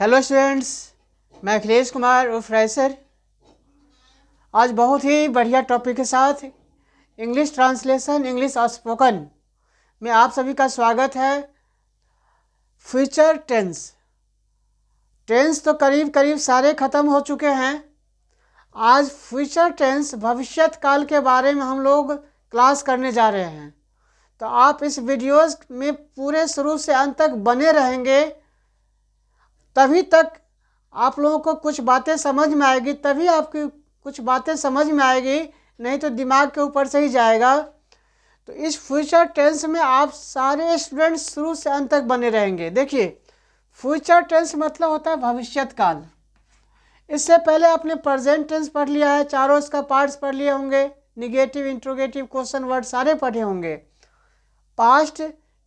Hello students, मैं अखिलेश कुमार उर्फ राइसर। आज बहुत ही बढ़िया टॉपिक के साथ इंग्लिश ट्रांसलेशन, इंग्लिश स्पोकन में आप सभी का स्वागत है। फ्यूचर टेंस तो करीब करीब सारे ख़त्म हो चुके हैं। आज फ्यूचर टेंस भविष्यत काल के बारे में हम लोग क्लास करने जा रहे हैं। तो आप इस वीडियोस में पूरे शुरू से अंत तक बने रहेंगे, तभी तक आप लोगों को कुछ बातें समझ में आएगी, तभी आपकी कुछ बातें समझ में आएगी, नहीं तो दिमाग के ऊपर से ही जाएगा। तो इस फ्यूचर टेंस में आप सारे स्टूडेंट्स शुरू से अंत तक बने रहेंगे। देखिए, फ्यूचर टेंस मतलब होता है भविष्यत काल। इससे पहले आपने प्रेजेंट टेंस पढ़ लिया है, चारों इसका पार्ट्स पढ़ लिए होंगे, निगेटिव, इंट्रोगेटिव, क्वेश्चन वर्ड सारे पढ़े होंगे। पास्ट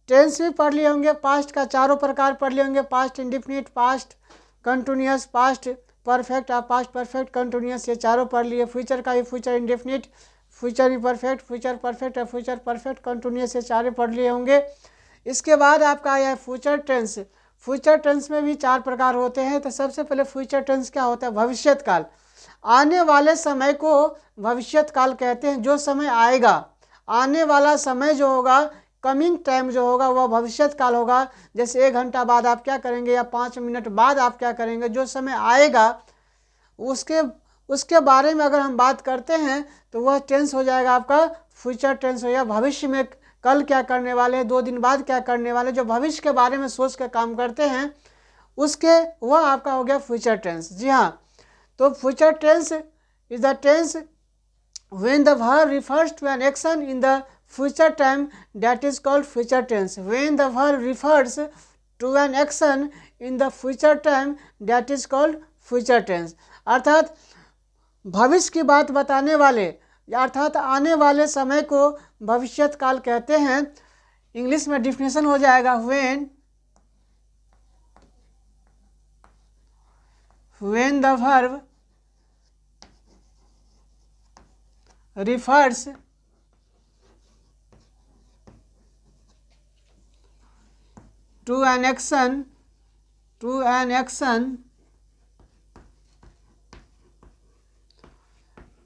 टेंस भी पढ़ लिए होंगे, पास्ट का चारों प्रकार पढ़ लिए होंगे, past indefinite, past continuous, past perfect और पास्ट परफेक्ट कंटिन्यूअस, ये चारों पढ़ लिए। फ्यूचर का भी future indefinite, future imperfect, future perfect और फ्यूचर परफेक्ट कंटिन्यूअस, ये चारों पढ़ लिए होंगे। इसके बाद आपका आया है फ्यूचर टेंस। फ्यूचर टेंस में भी चार प्रकार होते हैं। तो सबसे पहले फ्यूचर टेंस क्या होता है? भविष्यत काल। आने वाले समय को भविष्यत काल कहते हैं। जो समय आएगा, आने वाला समय जो होगा, कमिंग टाइम जो होगा, वह भविष्यत काल होगा। जैसे 1 घंटा बाद आप क्या करेंगे या 5 मिनट बाद आप क्या करेंगे, जो समय आएगा उसके बारे में अगर हम बात करते हैं तो वह टेंस हो जाएगा आपका फ्यूचर टेंस हो गया। भविष्य में कल क्या करने वाले हैं, 2 दिन बाद क्या करने वाले, जो भविष्य के बारे में सोच कर काम करते हैं, उसके वह आपका हो गया फ्यूचर टेंस। जी हाँ, तो future tense is the tense when the verb refers to an action in the future time, that is called future tense. When the verb refers to an action in the future time, that is called future tense. अर्थात भविष्य की बात बताने वाले, अर्थात आने वाले समय को भविष्यत काल कहते हैं। इंग्लिश में डिफिनेशन हो जाएगा when the verb refers to an action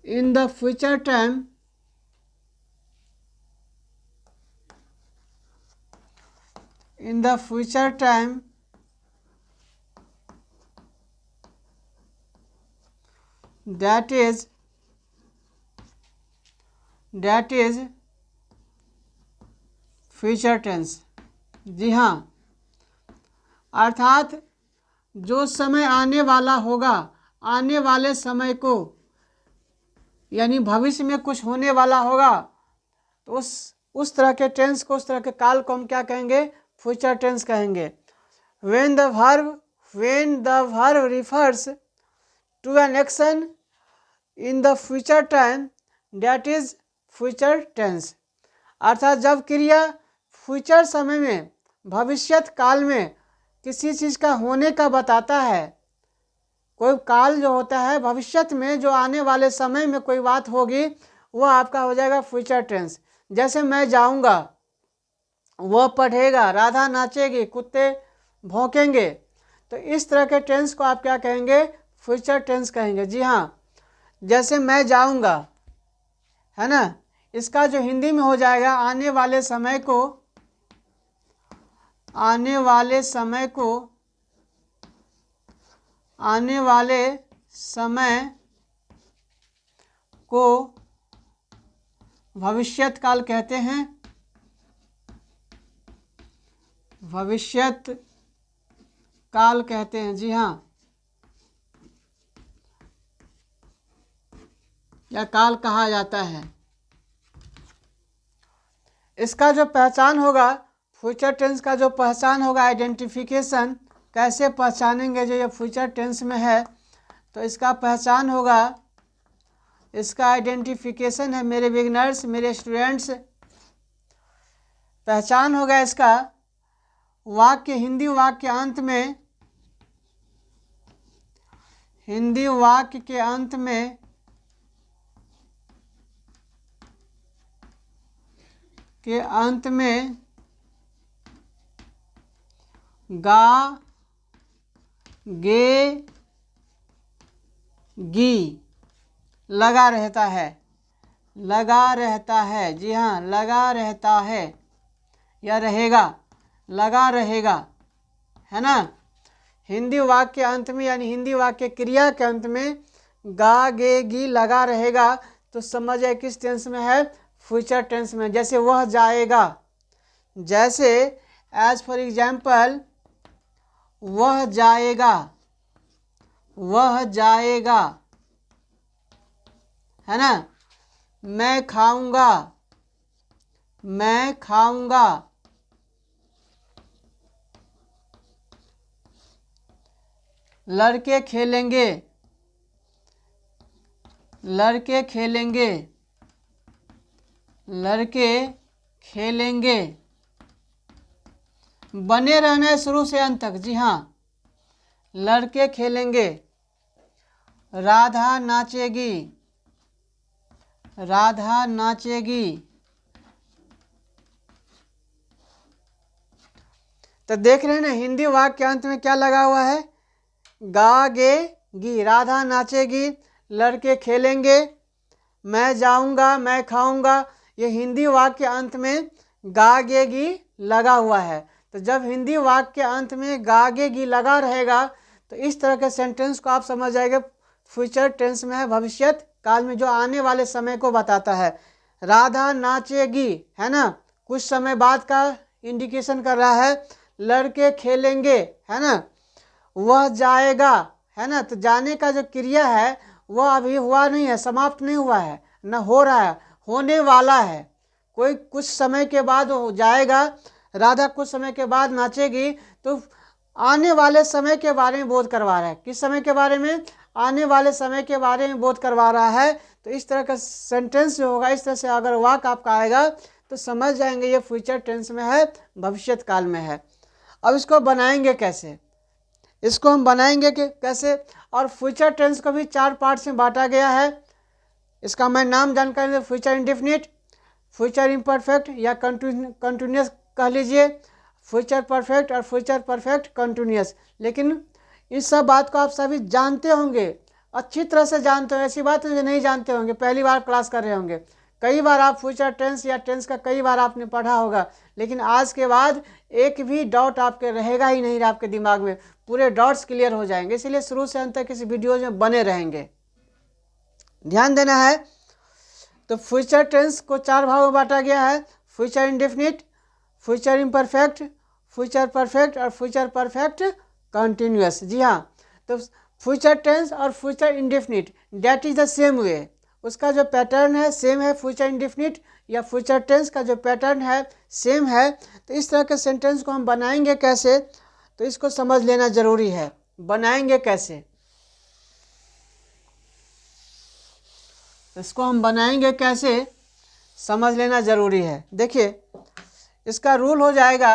in the future time, that is future tense. जी हाँ, अर्थात जो समय आने वाला होगा, आने वाले समय को, यानी भविष्य में कुछ होने वाला होगा, तो उस तरह के टेंस को, उस तरह के काल को हम क्या कहेंगे? फ्यूचर टेंस कहेंगे। when the verb refers to an action in the future time, that is future tense. अर्थात जब क्रिया फ्यूचर समय में, भविष्यत काल में किसी चीज़ का होने का बताता है, कोई काल जो होता है भविष्यत में, जो आने वाले समय में कोई बात होगी, वह आपका हो जाएगा फ्यूचर टेंस। जैसे मैं जाऊंगा, वह पढ़ेगा, राधा नाचेगी, कुत्ते भौंकेंगे, तो इस तरह के टेंस को आप क्या कहेंगे? फ्यूचर टेंस कहेंगे। जी हाँ, जैसे मैं जाऊंगा है ना, इसका जो हिंदी में हो जाएगा आने वाले समय को भविष्यत काल कहते हैं। भविष्यत काल कहते हैं। जी हाँ, या काल कहा जाता है। इसका जो पहचान होगा, फ्यूचर टेंस का जो पहचान होगा, आइडेंटिफिकेशन, कैसे पहचानेंगे जो ये फ्यूचर टेंस में है, तो इसका पहचान होगा, इसका आइडेंटिफिकेशन है मेरे बिगिनर्स, मेरे स्टूडेंट्स, पहचान होगा इसका वाक्य, हिंदी वाक्य के अंत में गा गे गी लगा रहता है, लगा रहता है, जी हाँ लगा रहता है या रहेगा, लगा रहेगा, है ना। हिंदी वाक्य अंत में यानी हिंदी वाक्य क्रिया के अंत में गा गे गी लगा रहेगा तो समझ जाए किस टेंस में है, फ्यूचर टेंस में। जैसे वह जाएगा, जैसे एज फॉर एग्जाम्पल वह जाएगा, वह जाएगा, है ना। मैं खाऊंगा, मैं खाऊंगा, लड़के खेलेंगे, लड़के खेलेंगे, लड़के खेलेंगे। बने रहना है शुरू से अंत तक, जी हाँ लड़के खेलेंगे। राधा नाचेगी, राधा नाचेगी। तो देख रहे हैं ना हिंदी वाक्य के अंत में क्या लगा हुआ है, गा गे गी, राधा नाचेगी, लड़के खेलेंगे, मैं जाऊंगा, मैं खाऊंगा। ये हिंदी वाक्य अंत में गा गे गी लगा हुआ है। तो जब हिंदी वाक्य के अंत में गा गे गी लगा रहेगा तो इस तरह के सेंटेंस को आप समझ जाएंगे फ्यूचर टेंस में है, भविष्य काल में जो आने वाले समय को बताता है। राधा नाचेगी, है ना, कुछ समय बाद का इंडिकेशन कर रहा है। लड़के खेलेंगे, है ना। वह जाएगा, है ना, तो जाने का जो क्रिया है वह अभी हुआ नहीं है, समाप्त नहीं हुआ है, न हो रहा है, होने वाला है। कोई कुछ समय के बाद हो जाएगा, राधा कुछ समय के बाद नाचेगी, तो आने वाले समय के बारे में बोध करवा रहा है। किस समय के बारे में, आने वाले समय के बारे में बोध करवा रहा है। तो इस तरह का सेंटेंस जो होगा, इस तरह से अगर वाक्य आपका आएगा तो समझ जाएंगे ये फ्यूचर टेंस में है, भविष्य काल में है। अब इसको बनाएंगे कैसे, इसको हम बनाएंगे कि कैसे। और फ्यूचर टेंस को भी 4 पार्ट्स में बांटा गया है। इसका मैं नाम जानकारी दे, फ्यूचर इंडेफिनिट, फ्यूचर इम्परफेक्ट या कंटिन्यूस कह लीजिए, फ्यूचर परफेक्ट और फ्यूचर परफेक्ट कंटिन्यूस। लेकिन इस सब बात को आप सभी जानते होंगे, अच्छी तरह से जानते हो, ऐसी बात है जो नहीं जानते होंगे, पहली बार क्लास कर रहे होंगे। कई बार आप फ्यूचर टेंस या टेंस का कई बार आपने पढ़ा होगा, लेकिन आज के बाद एक भी डाउट आपके रहेगा ही नहीं आपके दिमाग में, पूरे डाउट्स क्लियर हो जाएंगे। इसलिए शुरू से अंत तक इस वीडियो में बने रहेंगे, ध्यान देना है। तो फ्यूचर टेंस को 4 भागों में बांटा गया है, future indefinite, future imperfect, future perfect और फ्यूचर परफेक्ट कंटिन्यूस। जी हाँ, तो फ्यूचर टेंस और future indefinite that is the same way, उसका जो पैटर्न है सेम है। फ्यूचर इंडेफिनिट या फ्यूचर टेंस का जो पैटर्न है सेम है। तो इस तरह के सेंटेंस को हम बनाएंगे कैसे, तो इसको समझ लेना जरूरी है। बनाएंगे कैसे, इसको हम बनाएंगे कैसे समझ लेना जरूरी है। देखिए इसका रूल हो जाएगा,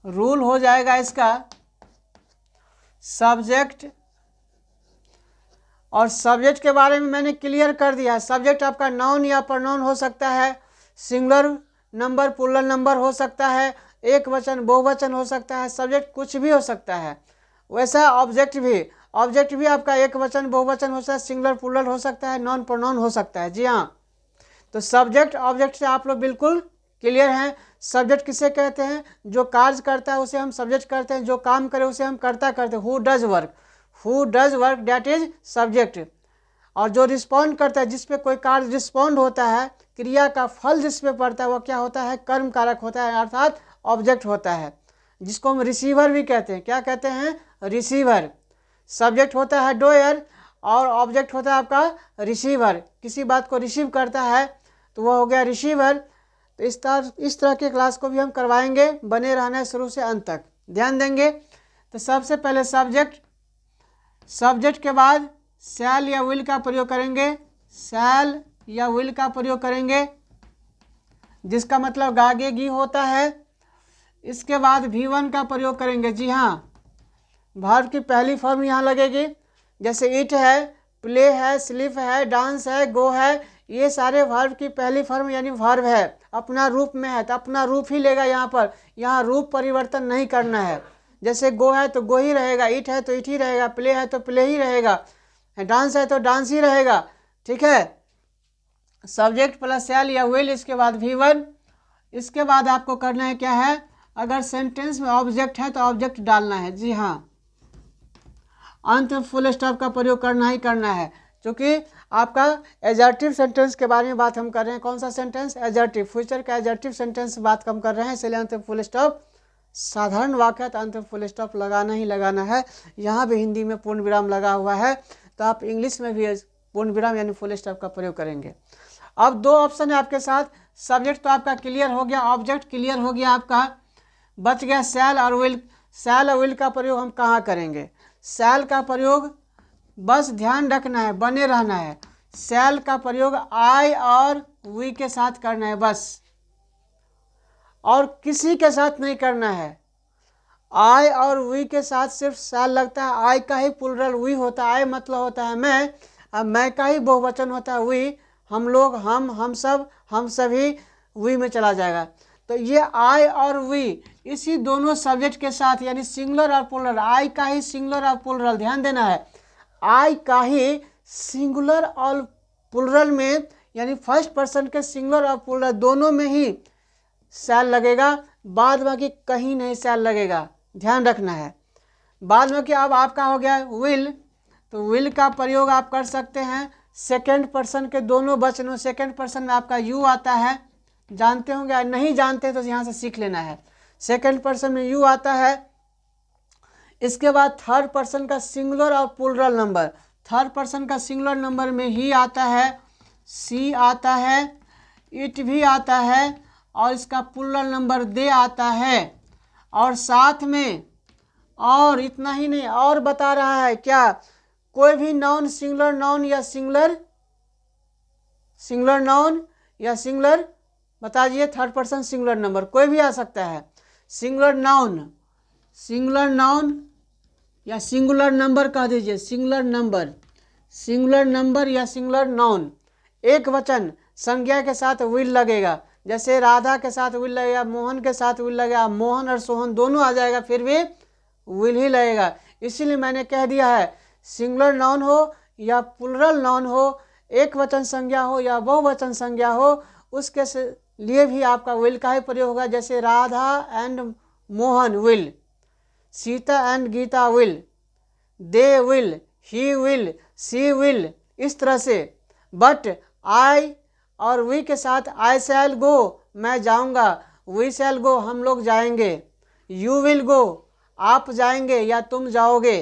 रूल हो जाएगा इसका सब्जेक्ट, और सब्जेक्ट के बारे में मैंने क्लियर कर दिया है। सब्जेक्ट आपका नाउन या प्रोनाउन हो सकता है, सिंगुलर नंबर प्लूरल नंबर हो सकता है, एक वचन बहुवचन हो सकता है, सब्जेक्ट कुछ भी हो सकता है। वैसा ऑब्जेक्ट भी, ऑब्जेक्ट भी आपका एक वचन बहुवचन हो सकता है, सिंगुलर प्लूरल हो सकता है, नॉन प्रोनाउन हो सकता है। जी हाँ, तो सब्जेक्ट ऑब्जेक्ट से आप लोग बिल्कुल क्लियर हैं। सब्जेक्ट किसे कहते हैं, जो कार्य करता है उसे हम सब्जेक्ट कहते हैं, जो काम करे उसे हम कर्ता कहते हैं। Who does work, who does work that is subject. और जो रिस्पॉन्ड करता है, जिस पे कोई कार्य रिस्पॉन्ड होता है, क्रिया का फल जिस पे पड़ता है वह क्या होता है, कर्म कारक होता है, अर्थात ऑब्जेक्ट होता है, जिसको हम रिसीवर भी कहते हैं। क्या कहते हैं, रिसीवर। सब्जेक्ट होता है डोयर और ऑब्जेक्ट होता है आपका रिसीवर, किसी बात को रिसीव करता है तो वह हो गया रिसीवर। तो इस तरह के क्लास को भी हम करवाएंगे, बने रहना है शुरू से अंत तक, ध्यान देंगे। तो सबसे पहले सब्जेक्ट, सब्जेक्ट के बाद शैल या विल का प्रयोग करेंगे, शैल या विल का प्रयोग करेंगे, जिसका मतलब गागेगी होता है। इसके बाद V1 का प्रयोग करेंगे। जी हाँ, वर्ब की पहली फॉर्म यहाँ लगेगी, जैसे इट है, प्ले है, स्लीप है, डांस है, गो है, ये सारे वर्ब की पहली फॉर्म यानी वर्ब है, अपना रूप में है तो अपना रूप ही लेगा यहाँ पर, यहाँ रूप परिवर्तन नहीं करना है। जैसे गो है तो गो ही रहेगा, ईट है तो ईट ही रहेगा, प्ले है तो प्ले ही रहेगा, डांस है तो डांस ही रहेगा। ठीक है, सब्जेक्ट प्लस शैल या विल, इसके बाद V1। इसके बाद आपको करना है क्या है, अगर सेंटेंस में ऑब्जेक्ट है तो ऑब्जेक्ट डालना है। जी हाँ, अंत में फुल स्टॉप का प्रयोग करना ही करना है, क्योंकि आपका एडजेक्टिव सेंटेंस के बारे में बात हम कर रहे हैं। कौन सा सेंटेंस? एडजेक्टिव, फ्यूचर का एडजेक्टिव सेंटेंस बात हम कर रहे हैं, इसलिए अंत में फुल स्टॉप। साधारण वाक्य तो अंत में फुल स्टॉप लगाना ही लगाना है। यहाँ भी हिंदी में पूर्ण विराम लगा हुआ है, तो आप इंग्लिश में भी पूर्ण विराम यानी फुल स्टॉप का प्रयोग करेंगे। अब दो ऑप्शन है आपके साथ, सब्जेक्ट तो आपका क्लियर हो गया, ऑब्जेक्ट क्लियर हो गया आपका, बच गया शैल और विल। शैल और विल का प्रयोग हम कहाँ करेंगे? शैल का प्रयोग बस ध्यान रखना है, बने रहना है। शैल का प्रयोग आई और वी के साथ करना है बस, और किसी के साथ नहीं करना है। आई और वी के साथ सिर्फ शैल लगता है, आई का ही प्लुरल वी होता है। आई मतलब होता है मैं, अब मैं का ही बहुवचन होता है वी, हम लोग, हम सब, हम सभी, वी में चला जाएगा। तो ये आई और वी इसी दोनों सब्जेक्ट के साथ यानी सिंगुलर और प्लुरल, आई का ही सिंगुलर और प्लुरल, ध्यान देना है, आई का ही सिंगुलर और प्लुरल में यानी फर्स्ट पर्सन के सिंगुलर और प्लुरल दोनों में ही शैल लगेगा, बाद बाकी कहीं नहीं शैल लगेगा, ध्यान रखना है। बाद में कि अब आपका हो गया विल, तो विल का प्रयोग आप कर सकते हैं सेकंड पर्सन के दोनों वचनों। सेकंड पर्सन में आपका यू आता है, जानते होंगे, नहीं जानते तो यहाँ से सीख लेना है। सेकंड पर्सन में यू आता है। इसके बाद थर्ड पर्सन का सिंगुलर और प्लुरल नंबर, थर्ड पर्सन का सिंगुलर नंबर में ही आता है, सी आता है, इट भी आता है, और इसका प्लुरल नंबर दे आता है। और साथ में और इतना ही नहीं, और बता रहा है क्या, कोई भी नाउन, सिंगुलर नाउन या सिंगुलर नाउन या सिंगुलर, बताइए, थर्ड पर्सन सिंगुलर नंबर कोई भी आ सकता है। सिंगुलर नाउन या सिंगुलर नंबर कह दीजिए, सिंगुलर नंबर या सिंगुलर नाउन। एक वचन संज्ञा के साथ विल लगेगा, जैसे राधा के साथ विल लगेगा, मोहन के साथ विल लगेगा, मोहन और सोहन दोनों आ जाएगा, फिर भी विल ही लगेगा। इसीलिए मैंने कह दिया है, सिंगुलर नाउन हो या प्लुरल नाउन हो, एक वचन संज्ञा हो या बहुवचन संज्ञा हो, उसके लिए भी आपका विल का ही प्रयोग होगा। जैसे Radha and Mohan will, Sita and Gita will, they will, he will, she will, इस तरह से। बट आई और वी के साथ आई शैल गो, मैं जाऊंगा, वी शैल गो, हम लोग जाएंगे, यू विल गो, आप जाएंगे या तुम जाओगे,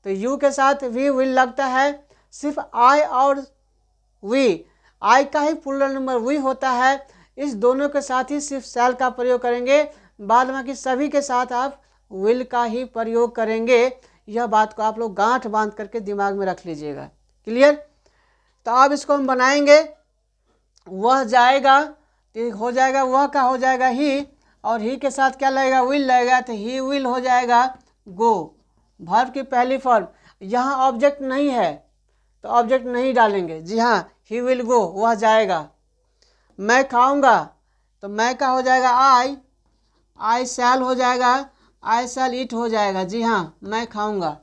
तो यू के साथ वी विल लगता है। सिर्फ आई और वी, आई का ही प्लुरल नंबर वी होता है, इस दोनों के साथ ही सिर्फ शैल का प्रयोग करेंगे, बाद बाकी सभी के साथ आप विल का ही प्रयोग करेंगे। यह बात को आप लोग गांठ बांध करके दिमाग में रख लीजिएगा। क्लियर? तो अब इसको हम बनाएंगे, वह जाएगा तो हो जाएगा, वह का हो जाएगा ही, और ही के साथ क्या लगेगा, विल लगेगा, तो ही विल हो जाएगा गो, वर्ब की पहली फॉर्म। यहाँ ऑब्जेक्ट नहीं है तो ऑब्जेक्ट नहीं डालेंगे। जी हाँ, ही विल गो, वह जाएगा। मैं खाऊंगा तो मैं का हो जाएगा आई शैल हो जाएगा, आई शैल ईट हो जाएगा। जी हाँ, मैं खाऊंगा।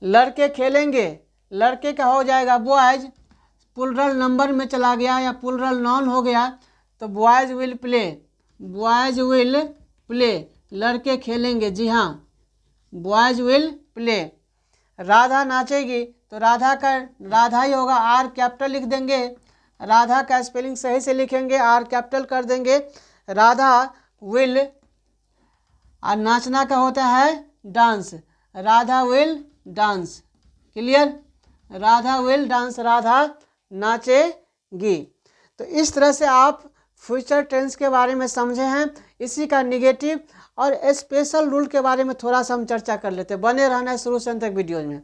लड़के खेलेंगे, लड़के का हो जाएगा बॉयज, प्लुरल नंबर में चला गया या प्लुरल नाउन हो गया, तो boys will play, boys will play, लड़के खेलेंगे। जी हाँ, बॉयज विल प्ले। राधा नाचेगी तो राधा ही होगा, आर कैपिटल लिख देंगे, राधा का स्पेलिंग सही से लिखेंगे, आर कैपिटल कर देंगे, राधा विल। और नाचना का होता है dance, Radha will dance. Clear? Radha will dance, Radha नाचेगी। तो इस तरह से आप फ्यूचर टेंस के बारे में समझे हैं। इसी का निगेटिव और स्पेशल रूल के बारे में थोड़ा सा हम चर्चा कर लेते हैं। बने रहना है शुरू से अंत तक वीडियो में।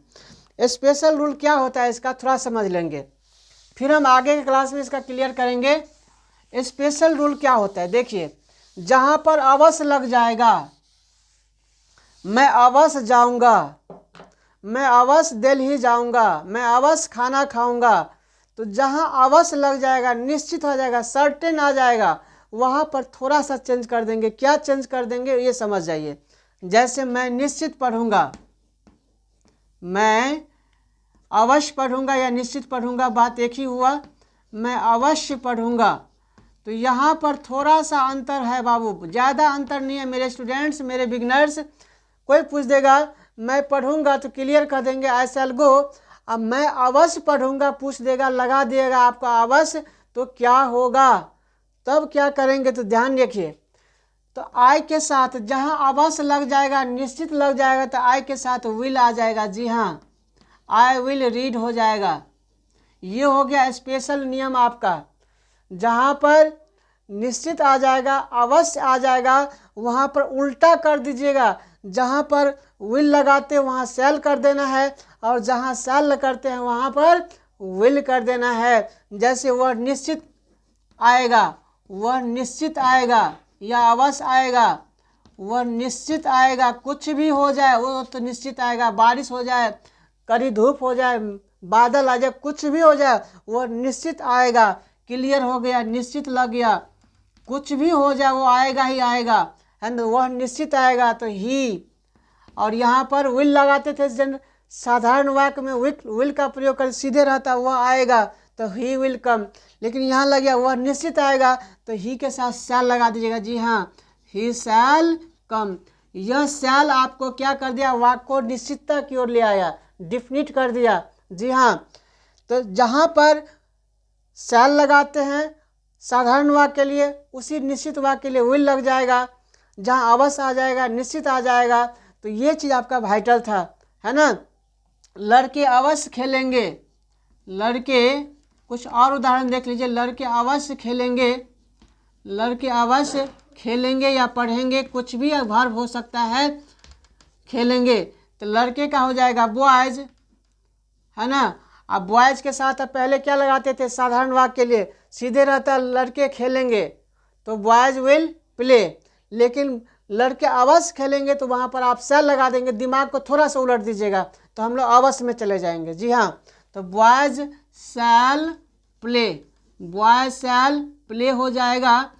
स्पेशल रूल क्या होता है इसका थोड़ा समझ लेंगे, फिर हम आगे के क्लास में इसका क्लियर करेंगे। स्पेशल रूल क्या होता है, देखिए, जहाँ पर अवश्य लग जाएगा, मैं अवश्य जाऊँगा, मैं अवश्य दिल्ली जाऊँगा, मैं अवश्य खाना खाऊँगा, तो जहाँ अवश्य लग जाएगा, निश्चित हो जाएगा, सर्टेन आ जाएगा, वहाँ पर थोड़ा सा चेंज कर देंगे। क्या चेंज कर देंगे ये समझ जाइए। जैसे मैं निश्चित पढ़ूंगा, मैं अवश्य पढ़ूंगा या निश्चित पढ़ूंगा, बात एक ही हुआ। मैं अवश्य पढ़ूंगा, तो यहाँ पर थोड़ा सा अंतर है बाबू, ज़्यादा अंतर नहीं है मेरे स्टूडेंट्स, मेरे बिगनर्स। कोई पूछ देगा मैं पढ़ूंगा तो क्लियर कर देंगे आई शैल गो। अब मैं अवश्य पढ़ूंगा पूछ देगा, लगा दिएगा आपका अवश्य, तो क्या होगा, तब क्या करेंगे, तो ध्यान रखिए। तो आई के साथ जहाँ अवश्य लग जाएगा, निश्चित लग जाएगा, तो आई के साथ विल आ जाएगा। जी हाँ, आई विल रीड हो जाएगा। ये हो गया स्पेशल नियम आपका। जहाँ पर निश्चित आ जाएगा, अवश्य आ जाएगा, वहाँ पर उल्टा कर दीजिएगा। जहाँ पर विल लगाते हैं वहाँ शैल कर देना है, और जहाँ शैल करते हैं वहाँ पर विल कर देना है। जैसे वह निश्चित आएगा, वह निश्चित आएगा, या अवश्य आएगा, वह निश्चित आएगा। कुछ भी हो जाए वो तो निश्चित आएगा। बारिश हो जाए, कड़ी धूप हो जाए, बादल आ जाए, कुछ भी हो जाए वह निश्चित आएगा। क्लियर हो गया, निश्चित लग गया। कुछ भी हो जाए वो आएगा ही आएगा, है ना, वह निश्चित आएगा। तो ही, और यहाँ पर विल लगाते थे साधारण वाक्य में विल का प्रयोग कर सीधे रहता, वह आएगा तो ही विल कम। लेकिन यहाँ लग गया वह निश्चित आएगा, तो ही के साथ शैल लगा दीजिएगा। जी हाँ, ही शैल कम। यह शैल आपको क्या कर दिया, वाक्य को निश्चितता की ओर ले आया, डिफिनिट कर दिया। जी हाँ, तो जहाँ पर शैल लगाते हैं साधारण वाक्य के लिए, उसी निश्चित वाक्य के लिए विल लग जाएगा। जहाँ अवश्य आ जाएगा, निश्चित आ जाएगा। तो ये चीज़ आपका वाइटल था, है ना। लड़के अवश्य खेलेंगे, लड़के, कुछ और उदाहरण देख लीजिए। लड़के अवश्य खेलेंगे, लड़के अवश्य खेलेंगे या पढ़ेंगे, कुछ भी वर्ब हो सकता है, खेलेंगे। तो लड़के का हो जाएगा बॉयज, है ना। अब बॉयज के साथ अब पहले क्या लगाते थे साधारण वाक्य के लिए, सीधे रहता लड़के खेलेंगे तो बॉयज विल प्ले। लेकिन लड़के अवश्य खेलेंगे तो वहाँ पर आप शैल लगा देंगे। दिमाग को थोड़ा सा उलट दीजिएगा तो हम लोग अवश्य में चले जाएंगे। जी हाँ, तो बॉयज शैल प्ले, बॉयज शैल प्ले हो जाएगा,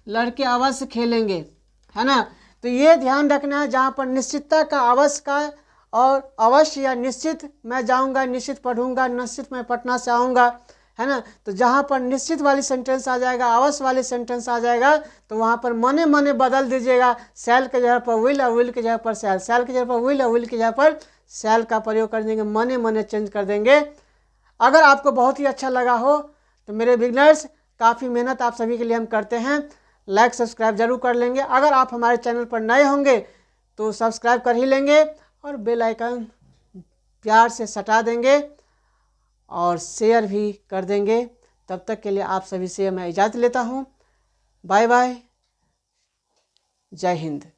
लड़के अवश्य खेलेंगे, है ना। तो ये ध्यान रखना है, जहाँ पर निश्चितता का, अवश्य का, और अवश्य या निश्चित मैं जाऊंगा, निश्चित पढ़ूंगा, निश्चित मैं पटना से आऊँगा, है ना। तो जहाँ पर निश्चित वाली सेंटेंस आ जाएगा, अवश्य वाली सेंटेंस आ जाएगा, तो वहाँ पर मने मने बदल दीजिएगा। शैल के जगह पर विल और विल के जगह पर शैल, शैल की जगह पर विल और विल की जगह पर शैल का प्रयोग कर देंगे, मने मने चेंज कर देंगे। अगर आपको बहुत ही अच्छा लगा हो तो मेरे बिगनर्स, काफ़ी मेहनत आप सभी के लिए हम करते हैं, लाइक सब्सक्राइब जरूर कर लेंगे। अगर आप हमारे चैनल पर नए होंगे तो सब्सक्राइब कर ही लेंगे, और बेल आइकन प्यार से सटा देंगे, और शेयर भी कर देंगे। तब तक के लिए आप सभी से मैं इजाज़त लेता हूँ। बाय बाय, जय हिंद।